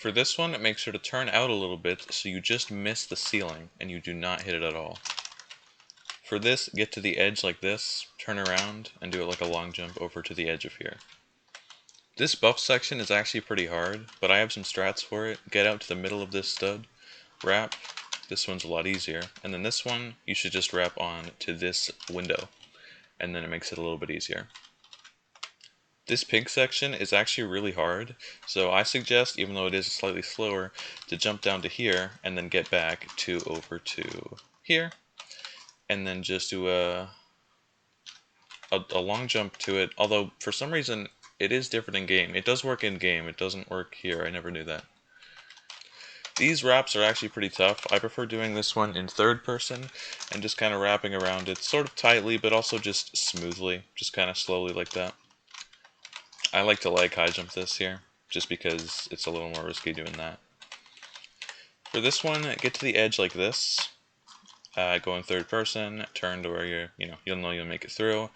For this one, make sure to turn out a little bit so you just miss the ceiling and you do not hit it at all. For this, get to the edge like this, turn around, and do it like a long jump over to the edge of here. This buff section is actually pretty hard, but I have some strats for it. Get out to the middle of this stud, wrap. This one's a lot easier. And then this one, you should just wrap on to this window, and then it makes it a little bit easier. This pink section is actually really hard, so I suggest, even though it is slightly slower, to jump down to here and then get back to over to here, and then just do a long jump to it, although for some reason it is different in game. It does work in game, it doesn't work here, I never knew that. These wraps are actually pretty tough. I prefer doing this one in third person and just kind of wrapping around it sort of tightly, but also just smoothly, just kind of slowly like that. I like to high jump this here, just because it's a little more risky doing that. For this one, get to the edge like this, go in third person, turn to where you'll know you'll make it through,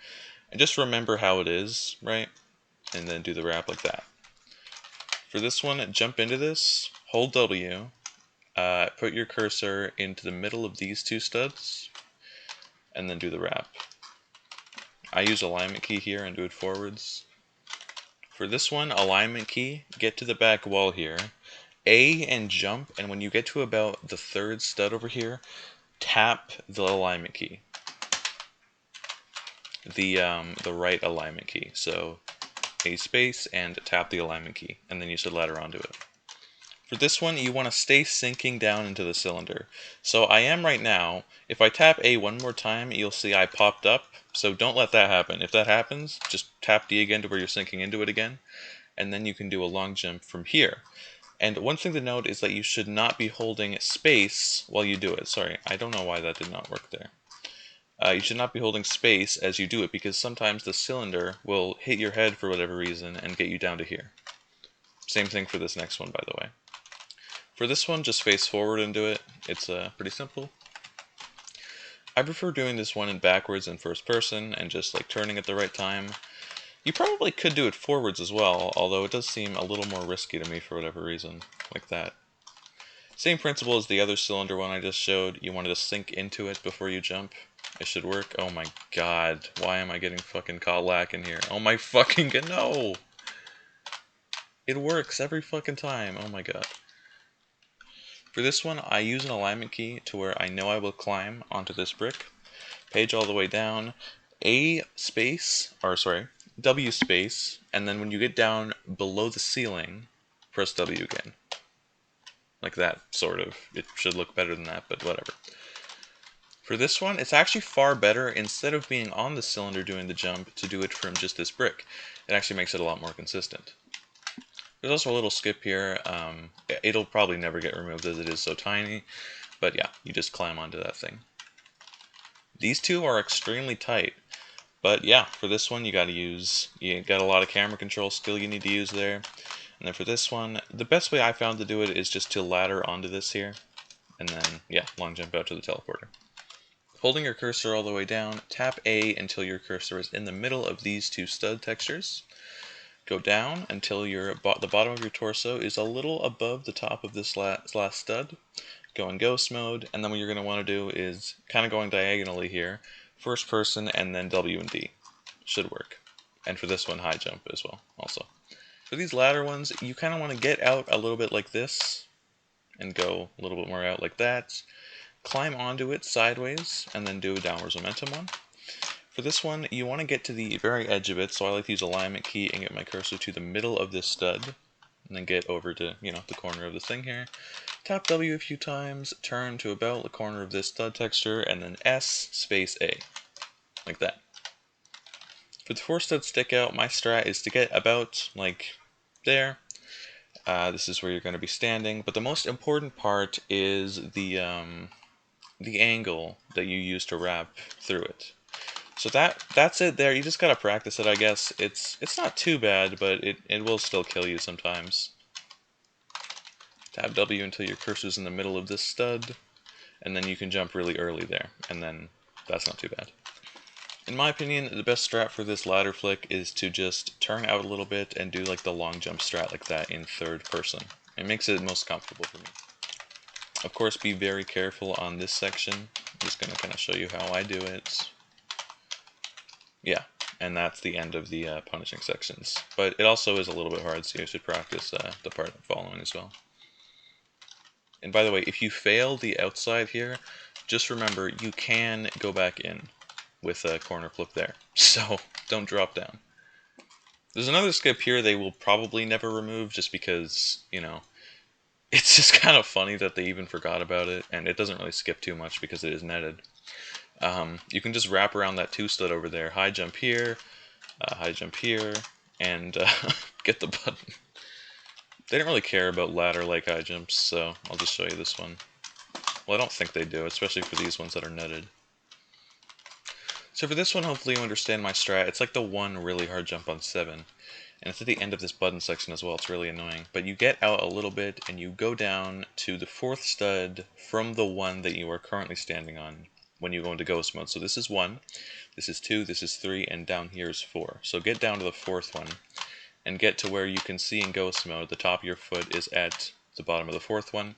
and just remember how it is, right? And then do the wrap like that. For this one, jump into this, hold W, put your cursor into the middle of these two studs, and then do the wrap. I use alignment key here and do it forwards. For this one, alignment key, get to the back wall here, A and jump, and when you get to about the third stud over here, tap the alignment key. The right alignment key. So A space and tap the alignment key, and then you should ladder onto it. For this one, you want to stay sinking down into the cylinder. So I am right now. If I tap A one more time, you'll see I popped up. So don't let that happen. If that happens, just tap D again to where you're sinking into it again, and then you can do a long jump from here. And one thing to note is that you should not be holding space while you do it. Sorry, I don't know why that did not work there. You should not be holding space as you do it, because sometimes the cylinder will hit your head for whatever reason and get you down to here. Same thing for this next one, by the way. For this one, just face forward and do it. It's pretty simple. I prefer doing this one in backwards in first person and just like turning at the right time. You probably could do it forwards as well, although it does seem a little more risky to me for whatever reason, like that. Same principle as the other cylinder one I just showed. You want to sink into it before you jump. It should work. Oh my god, why am I getting fucking caught lacking here? Oh my fucking god, no! It works every fucking time, oh my god. For this one, I use an alignment key to where I know I will climb onto this brick. Page all the way down, W space, and then when you get down below the ceiling, press W again. Like that, sort of. It should look better than that, but whatever. For this one, it's actually far better, instead of being on the cylinder doing the jump, to do it from just this brick. It actually makes it a lot more consistent. There's also a little skip here. It'll probably never get removed as it is so tiny, but yeah, you just climb onto that thing. These two are extremely tight, but yeah, for this one you got a lot of camera control skill you need to use there. And then for this one, the best way I found to do it is just to ladder onto this here, and then yeah, long jump out to the teleporter. Holding your cursor all the way down, tap A until your cursor is in the middle of these two stud textures. Go down until the bottom of your torso is a little above the top of this last stud. Go in ghost mode, and then what you're going to want to do is kind of going diagonally here, first person, and then W and D. Should work. And for this one, high jump as well, also. For these latter ones, you kind of want to get out a little bit like this, and go a little bit more out like that. Climb onto it sideways, and then do a downwards momentum one. For this one, you want to get to the very edge of it, so I like to use alignment key and get my cursor to the middle of this stud, and then get over to, the corner of this thing here. Tap W a few times, turn to about the corner of this stud texture, and then S space A, like that. For the 4 stud stick out, my strat is to get about, like, there. This is where you're going to be standing, but the most important part is the angle that you use to wrap through it. So that's it there. You just gotta practice it, I guess. It's not too bad, but it will still kill you sometimes. Tab W until your cursor's in the middle of this stud, and then you can jump really early there, and then that's not too bad. In my opinion, the best strat for this ladder flick is to just turn out a little bit and do like the long jump strat like that in third person, It makes it most comfortable for me. Of course, be very careful on this section. I'm just going to kind of show you how I do it. Yeah, and that's the end of the punishing sections. But it also is a little bit hard, so you should practice the part I'm following as well. And by the way, if you fail the outside here, just remember you can go back in with a corner flip there. So don't drop down. There's another skip here they will probably never remove just because, you know, it's just kind of funny that they even forgot about it, and it doesn't really skip too much because it is netted. You can just wrap around that 2 stud over there, high jump here, and get the button. They didn't really care about ladder like high jumps, so I'll just show you this one. Well, I don't think they do, especially for these ones that are netted. So for this one, hopefully you understand my strat. It's like the one really hard jump on 7. And it's at the end of this button section as well. It's really annoying. But you get out a little bit, and you go down to the 4th stud from the one that you are currently standing on when you go into ghost mode. So this is 1, this is 2, this is 3, and down here is 4. So get down to the 4th one, and get to where you can see in ghost mode the top of your foot is at the bottom of the 4th one,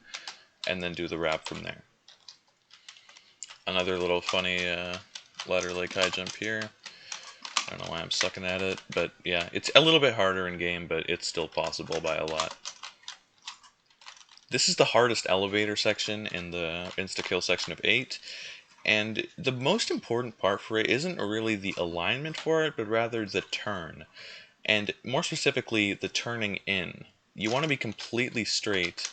and then do the wrap from there. Another little funny ladder like high jump here. I don't know why I'm sucking at it, but yeah, it's a little bit harder in game, but it's still possible by a lot. This is the hardest elevator section in the insta-kill section of 8, and the most important part for it isn't really the alignment for it, but rather the turn. And more specifically, the turning in. You want to be completely straight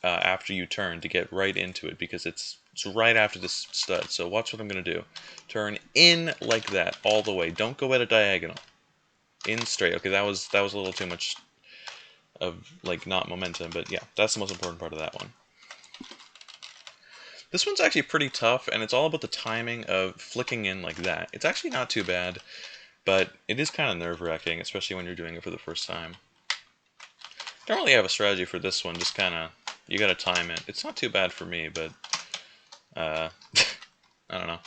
after you turn to get right into it, because it's right after this stud. So watch what I'm going to do. Turn in like that, all the way. Don't go at a diagonal. In straight. Okay, that was a little too much of, like, not momentum, but yeah, that's the most important part of that one. This one's actually pretty tough, and it's all about the timing of flicking in like that. It's actually not too bad, but it is kind of nerve-wracking, especially when you're doing it for the first time. Don't really have a strategy for this one, just kind of, you gotta time it. It's not too bad for me, but, I don't know.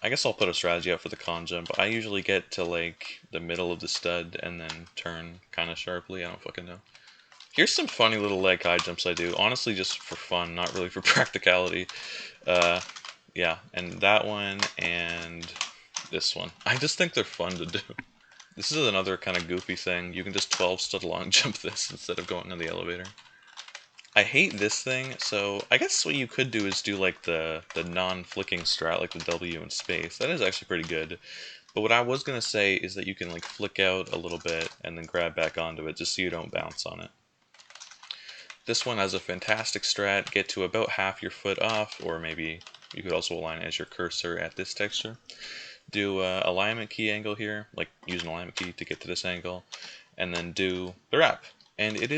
I guess I'll put a strategy out for the con jump. I usually get to, like, the middle of the stud and then turn kind of sharply. I don't fucking know. Here's some funny little leg high jumps I do. Honestly, just for fun, not really for practicality. Yeah, and that one and this one. I just think they're fun to do. This is another kind of goofy thing. You can just 12 stud long jump this instead of going to the elevator. I hate this thing, so I guess what you could do is do like the non-flicking strat, like the W in space. That is actually pretty good. But what I was going to say is that you can like flick out a little bit and then grab back onto it just so you don't bounce on it. This one has a fantastic strat. Get to about half your foot off, or maybe you could also align it as your cursor at this texture. Do alignment key angle here, like use an alignment key to get to this angle, and then do the wrap. And it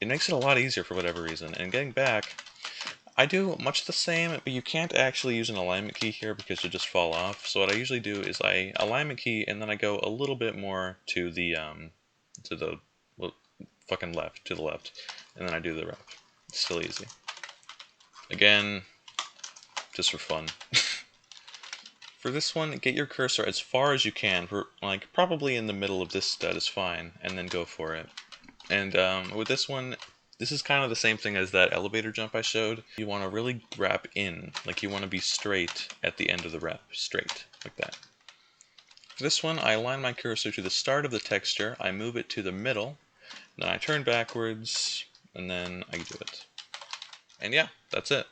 makes it a lot easier for whatever reason. And getting back, I do much the same, but you can't actually use an alignment key here because you'll just fall off. So what I usually do is I alignment key, and then I go a little bit more to the well, fucking left, to the left, and then I do the wrap. It's still easy. Again, just for fun. For this one, get your cursor as far as you can, for, like, probably in the middle of this stud is fine, and then go for it. And with this one, this is kind of the same thing as that elevator jump I showed. You want to really wrap in, like you want to be straight at the end of the wrap, straight, like that. For this one, I align my cursor to the start of the texture, I move it to the middle, then I turn backwards, and then I do it. And yeah, that's it.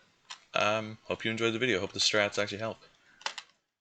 Hope you enjoyed the video. Hope the strats actually help.